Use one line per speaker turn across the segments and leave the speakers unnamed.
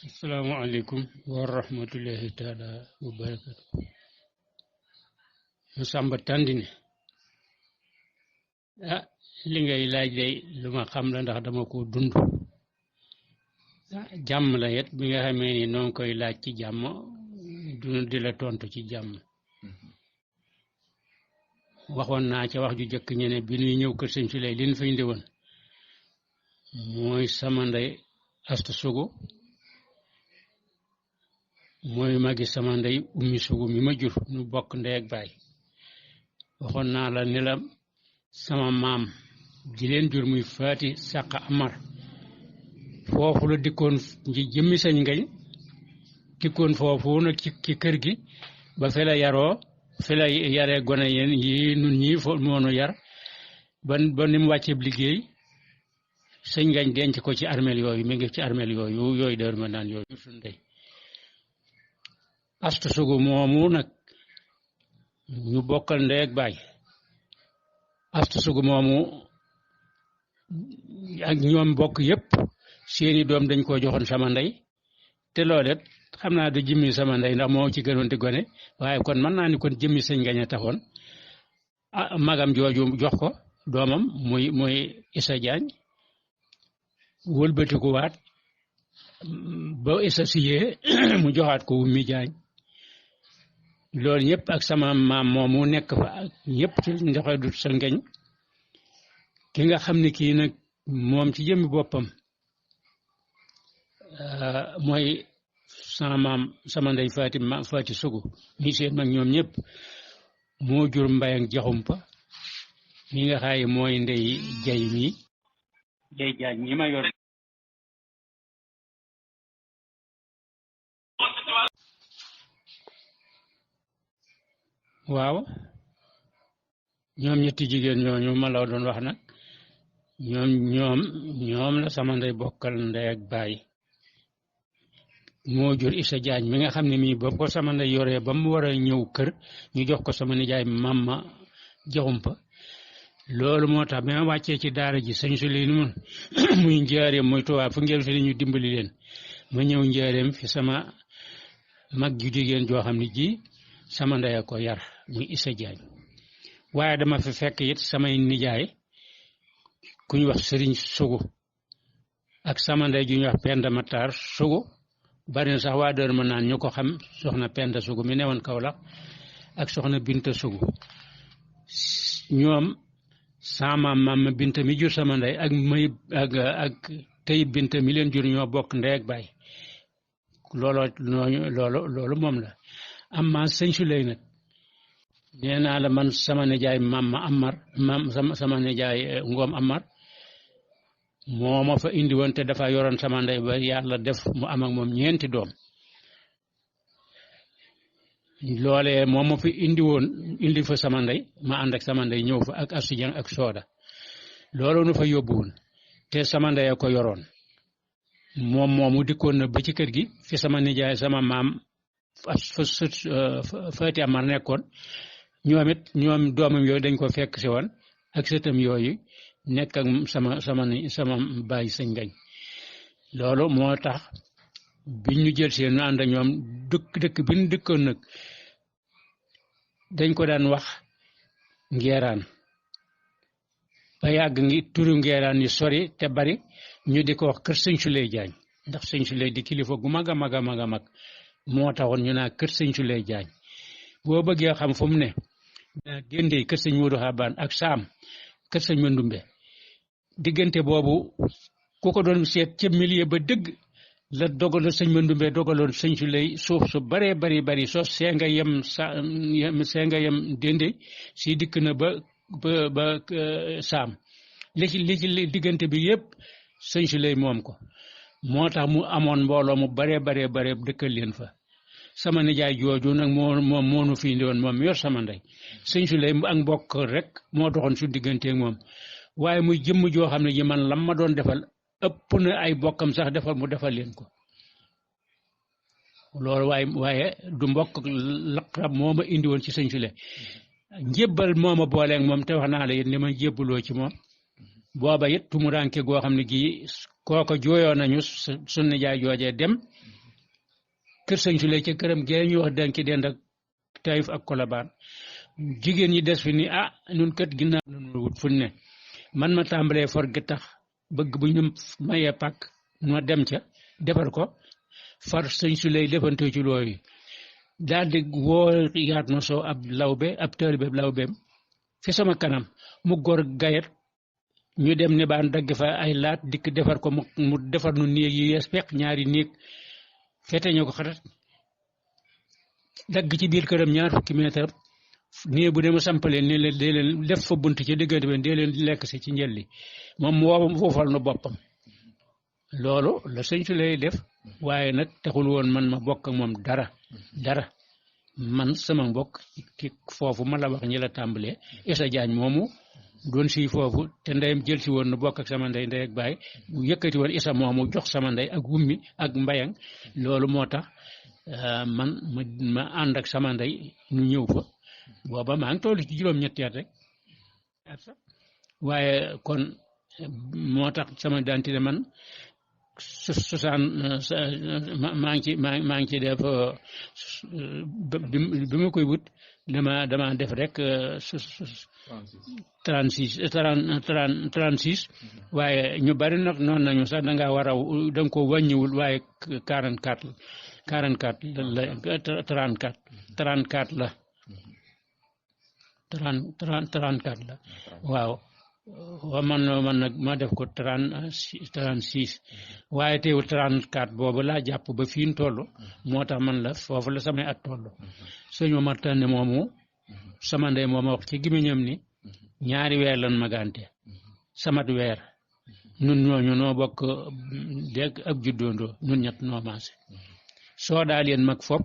asalaamaaleykum wa rahmatullahi taala wa barakatu Samba Tandiné li ngay laaj day lu ma xam la ndax dama ko dund jàmm la yet bi nga xamee ni noo ngi koy laaj ci jàmm du di la tontu ci jàmm waxoon naa ca wax ju jëkk ñene bi ñuy ñëw kër sëñ si lay li ñu fay ndewoon mooy sama ndey asta sugu mooy magi sama ndey ummi sugu mi ma jur ñu bokk ndey ak baay waxoon naa la ni la sama maam ji leen jur muy faati sàq amar foofu la dikkoon ji jëmmi sañ ngañ dikkoon foofu nag ci kër gi ba fi la yaroo fi la yaree gone yéen yi nun ñi foofu moonu yar ba ni mu wàcceeb liggéey sëñ ngañ denc ko ci armeel yooyu mi ngi ci armeel yooyu dër ma naan yooyu suñ ndey asta sugu moomu nag ñu bokkal ndey ak baay asta sugu moomu ak ñoom bokk yépp seeni doom dañ koo joxoon sama ndey te loolet xam naa du jëmmi sama ndey ndax moo ci gënoon di gone waaye kon mën naa ni kon jëmmi sëñ ngañ a taxoon magam jooju jox ko doomam muy Issa Diagne wëlbatiku waat ba Issa siyee mu joxaat ko Wummi Diagne loolu ñëpp ak sama maam moomu nekk fa ak ñëpp ci ndoxe du sa ngañ ki nga xam ne kii nag moom ci jëmmi boppam mooy sama maam sama ndey faati sugu mi seen mag ñoom ñëpp moo jur mbayang jaxumpa mi nga xaaye mooy ndey jay mi jay jaaj mi ma yor waaw ñoom ñetti jigéen ñooñu ma la doon wax nag ñoom la sama ndey bokkal ndey ak baay moo jur Issa Diagne mi nga xam ne mii ba ko sama ndey yoree ba mu war a ñëw kër ñu jox ko sama nijaay mamma jaxumpa loolu moo tax bi ma wàccee ci daara ji sëñ su leen mun muy njaareem muy tubaab fu ngeen fi ñu dimbali leen ma ñëw njaareem fi sama mag ju jigéen joo xam ne ji sama ndey a ko yar muy Issa Diagne waaye dama fi fekk it samay nijaay ku ñu wax Sëriñ Sugu ak sama ndey ju ñu wax Penda Matar Sugu bari na sax waa dër ma naan ñu ko xam soxna Penda Sugu mi newoon Kaolack ak soxna Binta Sugu ñoom sama maam Binta mi jur sama ndey ak may ak tey Binta mi leen jur ñoo bokk ndey ak baay loolu moom la amma sëñ su lay nag nee naa la man sama nijaay sama nijaay ngoom Amar moo ma fa indi woon te dafa yoroon sama ndey ba yàlla def mu am ak moom ñeenti doom loolee moo ma fi indi fa sama ndey ma ànd ak sama ndey ñëw fa ak Asujang ak Sooda loolu nu fa yóbbu woon te sama ndey a ko yoroon moomu dikkoon na ba ci kër gi fi sama nijaay sama maam Faati Amar nekkoon ñoom doomam yooyu dañ ko fekk si woon ak sëtam yooyu nekk ak sama baay sëñ ngañ loolu moo tax biñ ñu jël seen ñu ànd ak ñoom dëkk bi ñu dëkkoon nag dañ ko daan wax ngeeraan ba yàgg ngi turu ngeeraan yi sori te bari ñu di ko wax kër sëñ Suley Jaañ ndax sëñ Suley di kilifa gu mag a mag a mag a mag moo taxoon ñu naa kër sëñ Suley Jaañ boo bëggee xam fu mu ne géndey kër sëñ Moodu Xabaan ak saam kër sëñ Mandumbe diggante boobu ku ko doon seet ca milieu ba dëgg la dogaloon sëñ Mandumbe dogaloon sëñ Suley suuf su baree bari sos see nga yem déndey si dikk na ba saam li ci diggante bi yëpp sëñ Suley moom ko moo tax mu amoon mbooloo mu baree dëkkal leen fa sama nijaay jooju nag moo nu fi indi woon moom yor sama ndey sëñ Suley ak mbokk rek moo doxoon su digganteeg moom waaye muy jëmm joo xam ne ji man lam ma doon defal ëpp na ay bokkam sax mu defal leen ko loolu waaye du mbokk laqrab moo ma indi woon ci sëñ Suley njébbal moo ma booleeg moom te wax naa la it ni ma jébbaloo ci moom booba it tumuranke goo xam ne gii kooko jooyoo nañu sunu nijaay joojee dem kër sëñ Suley ca këram gee ñu wax denki dend ak Taïf ak Colobane jigéen ñi des fi ni nun kët ginnaaw nunu wut fu ne man ma tàmbalee for gi tax bëgg bu ñu mayee pàkk ma dem ca defar ko far sëñ Suley defante ci looyu daal di woo yaat ma soo ab lawbe ab taalibe lawbeem fi sama kanam mu góor gayet ñu dem ne baan dagg fa ay laat dikk defar ko mu defar nu néeg yi yees peq ñaari néeg fete ñoo ko xatat dagg ci biir këram 20 mètre néeg bu dema sampaleen ne leen dee leen def fa bunt ci diggante bi dee leen lekk si ci njëlli moom mu woofal na boppam loolu la sëñ su lay def waaye nag taxul woon man ma bokk ak moom dara man sama mbokk ki foofu ma la wax ñi la tàmbalee Issa Diagne moomu doon si foofu te ndeyam jël si woon na bokk ak sama ndey ak baay bu yëkkati woon Issa moomu jox sama ndey ak wummi ak mbayang loolu moo tax man ma ànd ak sama ndey ñu ñëw fa booba maa ngi toll ci juróom-ñetti at rek waaye kon moo tax sama identité man maa ngi ci def bi ma koy wut dama def rek 36 waaye ñu bari nag noonu nañu sax da ngaa war a da nga ko wàññiwul waaye 44 la 34 la 34 la waaw man nag ma def ko 36 waaye teewul 34 boobu laa jàpp ba fii mu toll moo tax man la foofu la samay at toll sëñ Omar Tànne moomu sama ndey mooma wax ci gémmiñam ni ñaari weer lan magante samat weer nun ñooñu noo bokk dégg ak juddoondoo nun ñett noo maase soo daa leen mag fop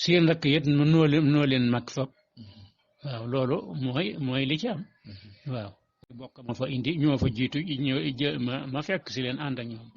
seen rakk yit noo leen mag fop waaw loolu mooy li ci am waaw bokk ma fa indi ñoo fa jiitu ma fekk si leen ànd ak ñoom